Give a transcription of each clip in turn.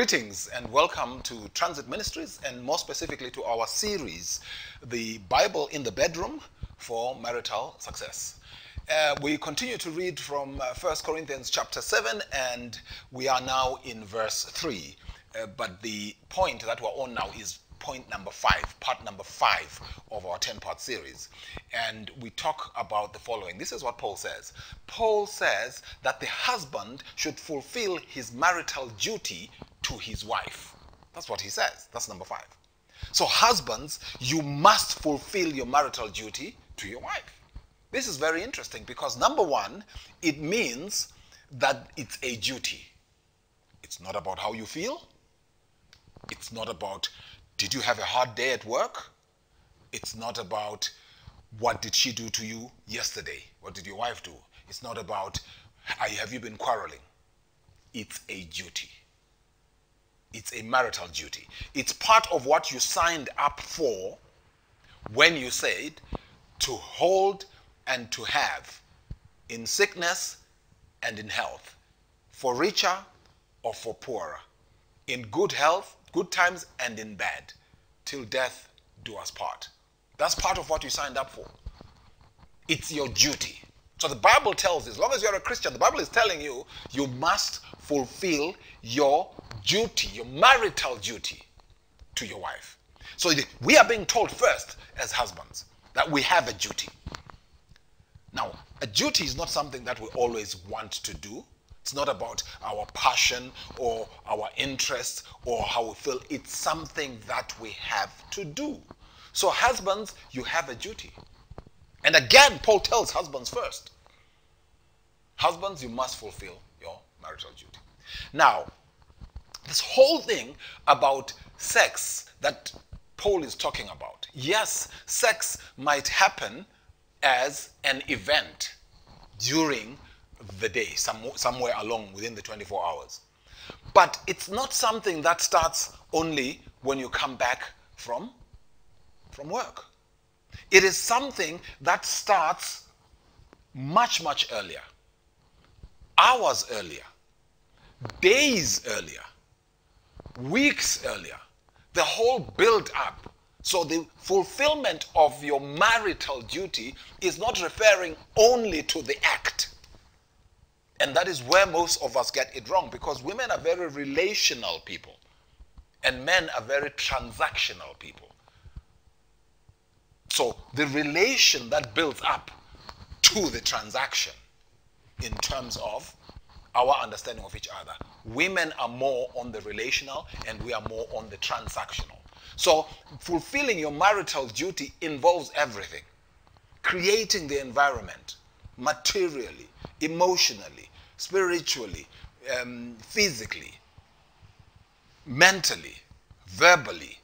Greetings and welcome to Transit Ministries, and more specifically to our series, The Bible in the Bedroom for Marital Success. We continue to read from 1 Corinthians chapter 7, and we are now in verse 3. But the point that we're on now is point number 5, part number 5 of our 10-part series. And we talk about the following. This is what Paul says. Paul says that the husband should fulfill his marital duty to his wife. That's what he says. That's number 5. So husbands, you must fulfill your marital duty to your wife. This is very interesting because number 1, it means that it's a duty. It's not about how you feel. It's not about, did you have a hard day at work? It's not about, what did she do to you yesterday? What did your wife do? It's not about, have you been quarreling? It's a duty. It's a marital duty. It's part of what you signed up for when you said to hold and to have in sickness and in health, for richer or for poorer, in good health, good times and in bad, till death do us part. That's part of what you signed up for. It's your duty. So the Bible tells you, as long as you're a Christian, the Bible is telling you, you must fulfill your duty, your marital duty to your wife. So we are being told first as husbands that we have a duty. Now, a duty is not something that we always want to do. It's not about our passion or our interest or how we feel. It's something that we have to do. So husbands, you have a duty. And again, Paul tells husbands first. Husbands, you must fulfill your marital duty. Now, this whole thing about sex that Paul is talking about. Yes, sex might happen as an event during the day, somewhere along within the 24 hours. But it's not something that starts only when you come back from work. It is something that starts much, much earlier. Hours earlier. Days earlier. Weeks earlier. The whole build up. So the fulfillment of your marital duty is not referring only to the act. And that is where most of us get it wrong, because women are very relational people and men are very transactional people. So the relation that builds up to the transaction in terms of our understanding of each other. Women are more on the relational and we are more on the transactional. So fulfilling your marital duty involves everything. Creating the environment, materially, emotionally, spiritually, physically, mentally, verbally.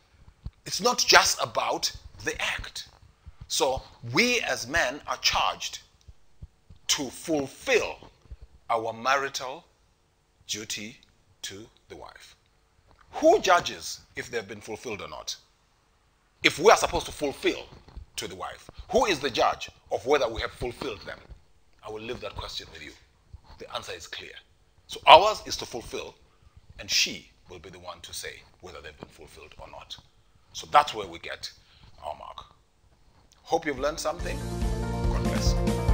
It's not just about the act. So we as men are charged to fulfill our marital duty to the wife. Who judges if they've been fulfilled or not? If we are supposed to fulfill to the wife, who is the judge of whether we have fulfilled them? I will leave that question with you. The answer is clear. So ours is to fulfill, and she will be the one to say whether they've been fulfilled or not. So that's where we get our mark. Hope you've learned something. God bless.